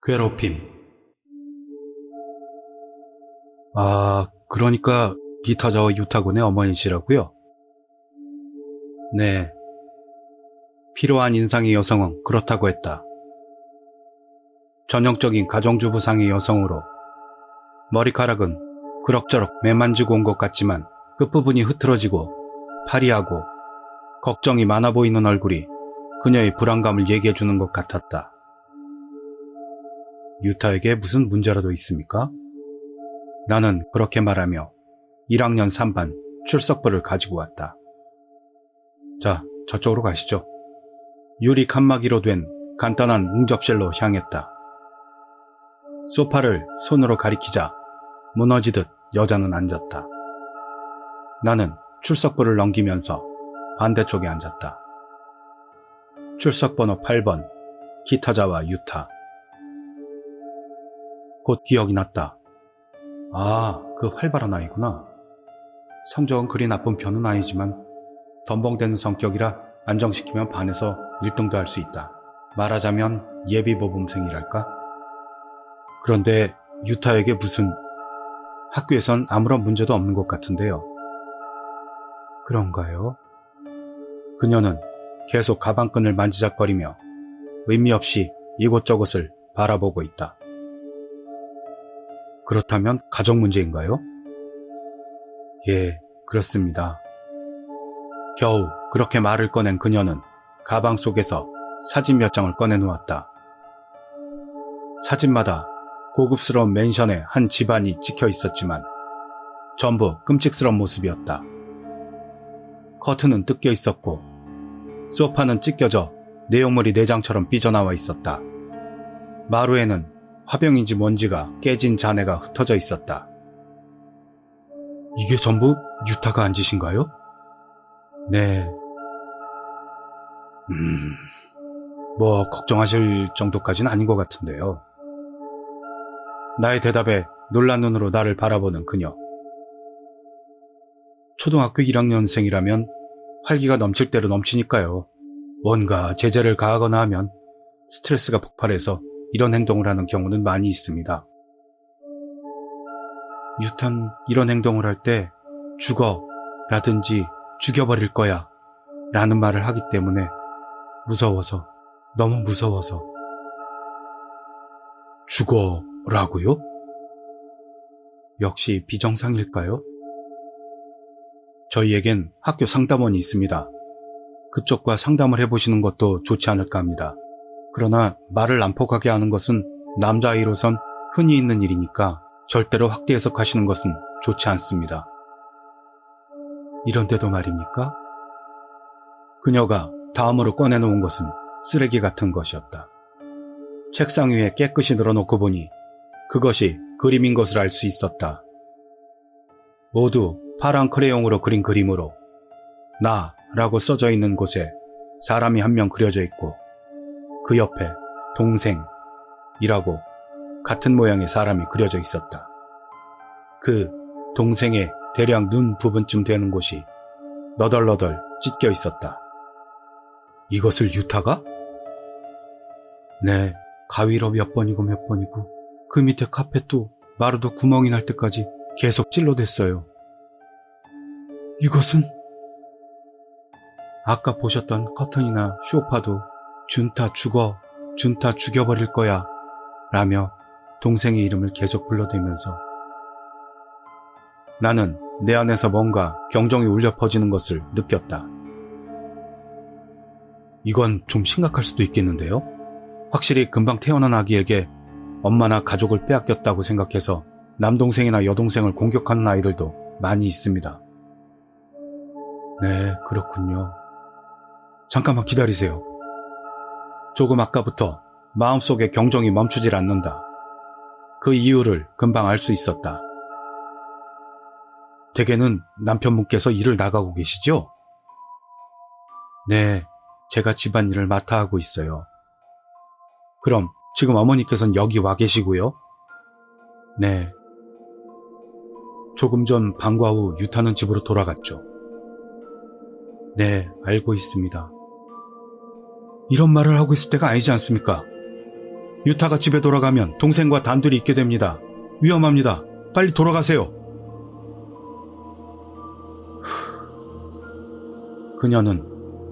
괴롭힘. 아, 그러니까 기타자와 유타군의 어머니시라고요? 네. 필요한 인상의 여성은 그렇다고 했다. 전형적인 가정주부상의 여성으로 머리카락은 그럭저럭 매만지고 온 것 같지만 끝부분이 흐트러지고 파리하고 걱정이 많아 보이는 얼굴이 그녀의 불안감을 얘기해주는 것 같았다. 유타에게 무슨 문제라도 있습니까? 나는 그렇게 말하며 1학년 3반 출석부를 가지고 왔다. 자, 저쪽으로 가시죠. 유리 칸막이로 된 간단한 응접실로 향했다. 소파를 손으로 가리키자 무너지듯 여자는 앉았다. 나는 출석부를 넘기면서 반대쪽에 앉았다. 출석번호 8번 기타자와 유타. 곧 기억이 났다. 아, 그 활발한 아이구나. 성적은 그리 나쁜 편은 아니지만 덤벙대는 성격이라 안정시키면 반에서 1등도 할 수 있다. 말하자면 예비모범생이랄까? 그런데 유타에게 무슨... 학교에선 아무런 문제도 없는 것 같은데요. 그런가요? 그녀는 계속 가방끈을 만지작거리며 의미 없이 이곳저곳을 바라보고 있다. 그렇다면 가족 문제인가요? 예, 그렇습니다. 겨우 그렇게 말을 꺼낸 그녀는 가방 속에서 사진 몇 장을 꺼내놓았다. 사진마다 고급스러운 맨션의 한 집안이 찍혀 있었지만 전부 끔찍스러운 모습이었다. 커튼은 뜯겨 있었고 소파는 찢겨져 내용물이 내장처럼 삐져나와 있었다. 마루에는 화병인지 뭔지가 깨진 잔해가 흩어져 있었다. 이게 전부 유타가 한 짓인가요? 네. 뭐 걱정하실 정도까지는 아닌 것 같은데요. 나의 대답에 놀란 눈으로 나를 바라보는 그녀. 초등학교 1학년생이라면 활기가 넘칠 대로 넘치니까요. 뭔가 제재를 가하거나 하면 스트레스가 폭발해서 이런 행동을 하는 경우는 많이 있습니다. 유탄 이런 행동을 할 때 죽어 라든지 죽여버릴 거야 라는 말을 하기 때문에 무서워서, 너무 무서워서. 죽어라고요? 역시 비정상일까요? 저희에겐 학교 상담원이 있습니다. 그쪽과 상담을 해보시는 것도 좋지 않을까 합니다. 그러나 말을 난폭하게 하는 것은 남자아이로선 흔히 있는 일이니까 절대로 확대 해석하시는 것은 좋지 않습니다. 이런데도 말입니까? 그녀가 다음으로 꺼내놓은 것은 쓰레기 같은 것이었다. 책상 위에 깨끗이 늘어놓고 보니 그것이 그림인 것을 알 수 있었다. 모두 파란 크레용으로 그린 그림으로 나라고 써져 있는 곳에 사람이 한 명 그려져 있고 그 옆에 동생이라고 같은 모양의 사람이 그려져 있었다. 그 동생의 대략 눈 부분쯤 되는 곳이 너덜너덜 찢겨 있었다. 이것을 유타가? 네, 가위로 몇 번이고 몇 번이고 그 밑에 카펫도 마루도 구멍이 날 때까지 계속 찔러댔어요. 이것은? 아까 보셨던 커튼이나 소파도 준타 죽어, 준타 죽여버릴 거야 라며 동생의 이름을 계속 불러대면서 나는 내 안에서 뭔가 경종이 울려 퍼지는 것을 느꼈다. 이건 좀 심각할 수도 있겠는데요? 확실히 금방 태어난 아기에게 엄마나 가족을 빼앗겼다고 생각해서 남동생이나 여동생을 공격하는 아이들도 많이 있습니다. 네, 그렇군요. 잠깐만 기다리세요. 조금 아까부터 마음속에 경종이 멈추질 않는다. 그 이유를 금방 알 수 있었다. 댁에는 남편분께서 일을 나가고 계시죠? 네, 제가 집안일을 맡아 하고 있어요. 그럼 지금 어머니께서는 여기 와 계시고요? 네. 조금 전 방과 후 유타는 집으로 돌아갔죠. 네, 알고 있습니다. 이런 말을 하고 있을 때가 아니지 않습니까? 유타가 집에 돌아가면 동생과 단둘이 있게 됩니다. 위험합니다. 빨리 돌아가세요. 그녀는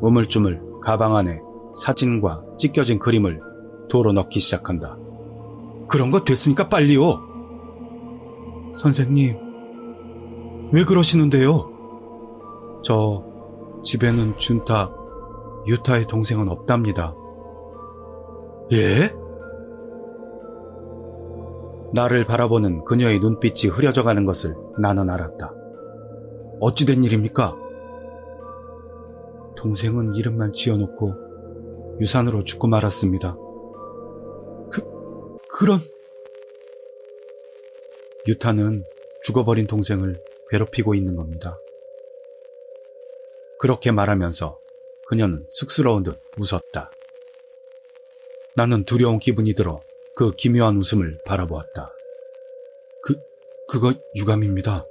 우물쭈물 가방 안에 사진과 찢겨진 그림을 도로 넣기 시작한다. 그런 거 됐으니까 빨리요. 선생님, 왜 그러시는데요? 저 집에는 준타, 유타의 동생은 없답니다. 예? 나를 바라보는 그녀의 눈빛이 흐려져가는 것을 나는 알았다. 어찌된 일입니까? 동생은 이름만 지어놓고 유산으로 죽고 말았습니다. 그럼... 유타는 죽어버린 동생을 괴롭히고 있는 겁니다. 그렇게 말하면서 그녀는 쑥스러운 듯 웃었다. 나는 두려운 기분이 들어 그 기묘한 웃음을 바라보았다. 그거 유감입니다.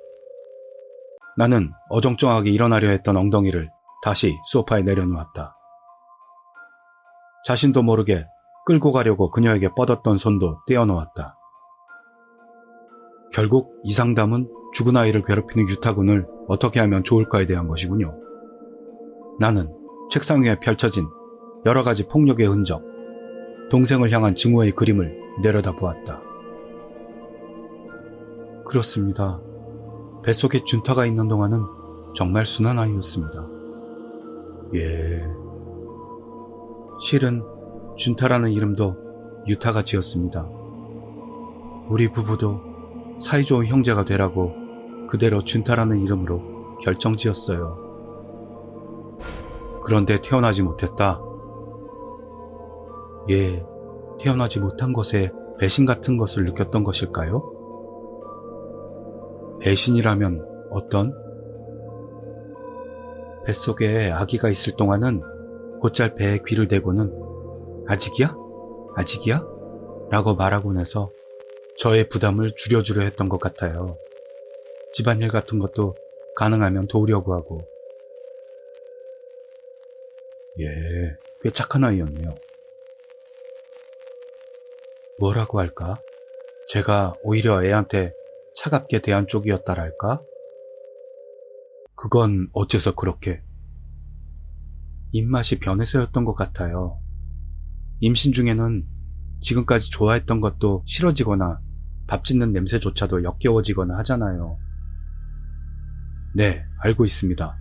나는 어정쩡하게 일어나려 했던 엉덩이를 다시 소파에 내려놓았다. 자신도 모르게 끌고 가려고 그녀에게 뻗었던 손도 떼어놓았다. 결국 이 상담은 죽은 아이를 괴롭히는 유타군을 어떻게 하면 좋을까에 대한 것이군요. 나는 책상 위에 펼쳐진 여러 가지 폭력의 흔적, 동생을 향한 증오의 그림을 내려다보았다. 그렇습니다. 뱃속에 준타가 있는 동안은 정말 순한 아이였습니다. 예. 실은 준타라는 이름도 유타가 지었습니다. 우리 부부도 사이좋은 형제가 되라고 그대로 준타라는 이름으로 결정지었어요. 그런데 태어나지 못했다. 예, 태어나지 못한 것에 배신 같은 것을 느꼈던 것일까요? 배신이라면 어떤? 뱃속에 아기가 있을 동안은 곧잘 배에 귀를 대고는 아직이야? 아직이야? 라고 말하곤 해서 저의 부담을 줄여주려 했던 것 같아요. 집안일 같은 것도 가능하면 도우려고 하고. 예, 꽤 착한 아이였네요. 뭐라고 할까? 제가 오히려 애한테 차갑게 대한 쪽이었다랄까? 그건 어째서 그렇게? 입맛이 변해서였던 것 같아요. 임신 중에는 지금까지 좋아했던 것도 싫어지거나 밥 짓는 냄새조차도 역겨워지거나 하잖아요. 네, 알고 있습니다.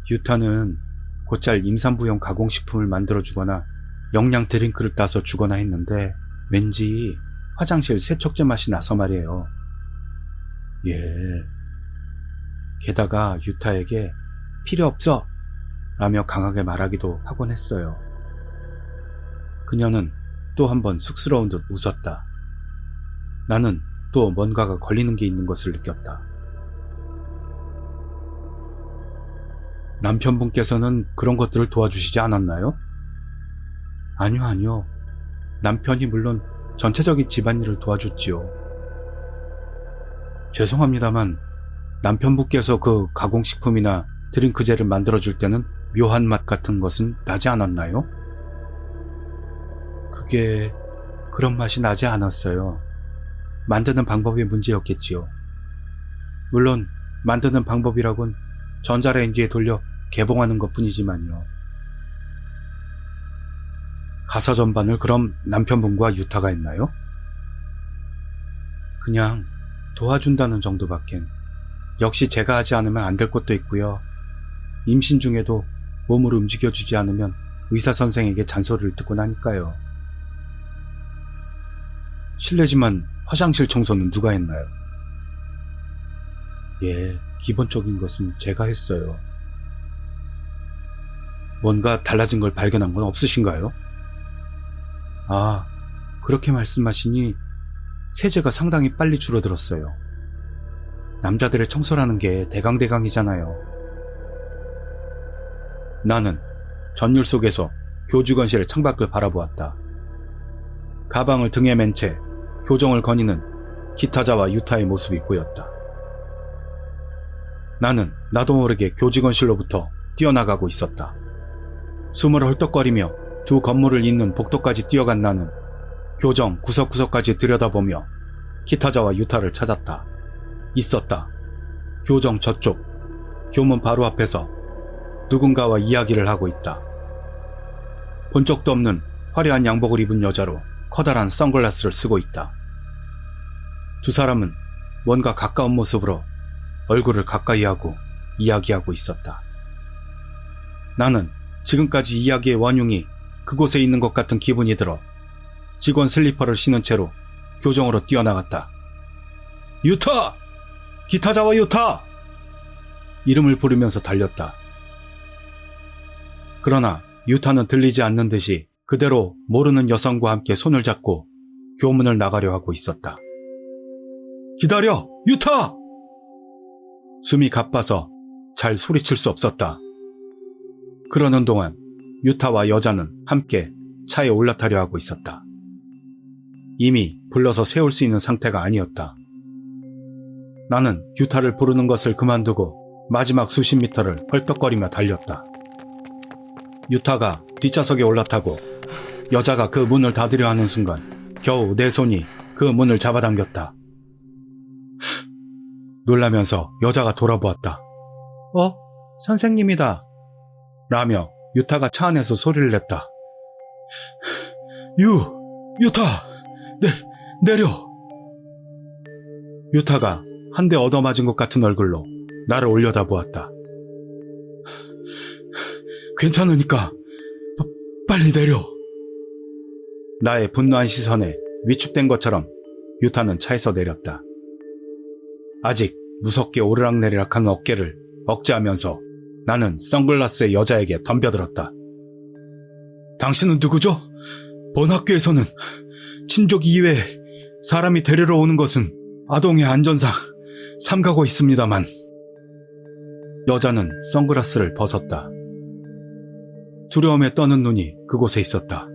유타는 곧잘 임산부용 가공식품을 만들어주거나 영양 드링크를 따서 주거나 했는데 왠지 화장실 세척제 맛이 나서 말이에요. 예. 게다가 유타에게 필요 없어! 라며 강하게 말하기도 하곤 했어요. 그녀는 또 한 번 쑥스러운 듯 웃었다. 나는 또 뭔가가 걸리는 게 있는 것을 느꼈다. 남편분께서는 그런 것들을 도와주시지 않았나요? 아니요. 남편이 물론 전체적인 집안일을 도와줬지요. 죄송합니다만 남편분께서 그 가공식품이나 드링크제를 만들어줄 때는 묘한 맛 같은 것은 나지 않았나요? 그게 그런 맛이 나지 않았어요. 만드는 방법이 문제였겠지요. 물론 만드는 방법이라곤 전자레인지에 돌려 개봉하는 것뿐이지만요. 가사 전반을 그럼 남편분과 유타가 했나요? 그냥 도와준다는 정도밖엔. 역시 제가 하지 않으면 안 될 것도 있고요. 임신 중에도 몸을 움직여주지 않으면 의사 선생에게 잔소리를 듣고 나니까요. 실례지만 화장실 청소는 누가 했나요? 예, 기본적인 것은 제가 했어요. 뭔가 달라진 걸 발견한 건 없으신가요? 아, 그렇게 말씀하시니 세제가 상당히 빨리 줄어들었어요. 남자들의 청소라는 게 대강대강이잖아요. 나는 전율 속에서 교직원실의 창밖을 바라보았다. 가방을 등에 맨 채 교정을 거니는 기타자와 유타의 모습이 보였다. 나는 나도 모르게 교직원실로부터 뛰어나가고 있었다. 숨을 헐떡거리며 두 건물을 잇는 복도까지 뛰어간 나는 교정 구석구석까지 들여다보며 키타자와 유타를 찾았다. 있었다. 교정 저쪽, 교문 바로 앞에서 누군가와 이야기를 하고 있다. 본 적도 없는 화려한 양복을 입은 여자로 커다란 선글라스를 쓰고 있다. 두 사람은 뭔가 가까운 모습으로 얼굴을 가까이 하고 이야기하고 있었다. 나는 지금까지 이야기의 원흉이 그곳에 있는 것 같은 기분이 들어 직원 슬리퍼를 신은 채로 교정으로 뛰어나갔다. 유타! 기타자와 유타! 이름을 부르면서 달렸다. 그러나 유타는 들리지 않는 듯이 그대로 모르는 여성과 함께 손을 잡고 교문을 나가려 하고 있었다. 기다려! 유타! 숨이 가빠서 잘 소리칠 수 없었다. 그러는 동안 유타와 여자는 함께 차에 올라타려 하고 있었다. 이미 불러서 세울 수 있는 상태가 아니었다. 나는 유타를 부르는 것을 그만두고 마지막 수십 미터를 헐떡거리며 달렸다. 유타가 뒷좌석에 올라타고 여자가 그 문을 닫으려 하는 순간 겨우 내 손이 그 문을 잡아당겼다. 놀라면서 여자가 돌아보았다. 선생님이다. 라며 유타가 차 안에서 소리를 냈다. 유타! 내려! 유타가 한 대 얻어맞은 것 같은 얼굴로 나를 올려다보았다. 괜찮으니까 빨리 내려. 나의 분노한 시선에 위축된 것처럼 유타는 차에서 내렸다. 아직 무섭게 오르락내리락하는 어깨를 억제하면서 나는 선글라스의 여자에게 덤벼들었다. 당신은 누구죠? 본 학교에서는 친족 이외에 사람이 데리러 오는 것은 아동의 안전상 삼가고 있습니다만. 여자는 선글라스를 벗었다. 두려움에 떠는 눈이 그곳에 있었다.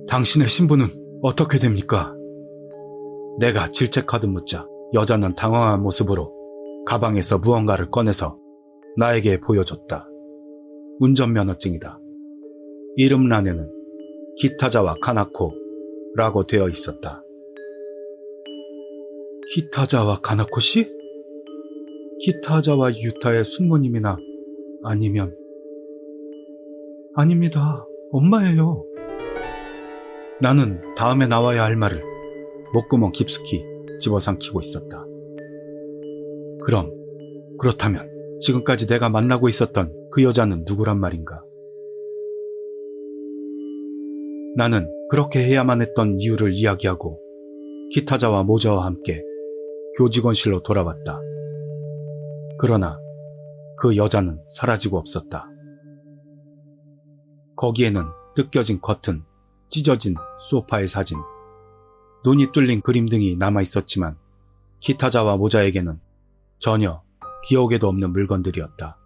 당신의 신분은 어떻게 됩니까? 내가 질책하듯 묻자 여자는 당황한 모습으로 가방에서 무언가를 꺼내서 나에게 보여줬다. 운전면허증이다. 이름란에는 기타자와 카나코라고 되어 있었다. 기타자와 카나코 씨? 기타자와 유타의 숙모님이나 아니면... 아닙니다. 엄마예요. 나는 다음에 나와야 할 말을 목구멍 깊숙이 집어삼키고 있었다. 그렇다면 지금까지 내가 만나고 있었던 그 여자는 누구란 말인가? 나는 그렇게 해야만 했던 이유를 이야기하고 기타자와 모자와 함께 교직원실로 돌아왔다. 그러나 그 여자는 사라지고 없었다. 거기에는 뜯겨진 커튼, 찢어진 소파의 사진, 눈이 뚫린 그림 등이 남아있었지만 기타자와 모자에게는 전혀 기억에도 없는 물건들이었다.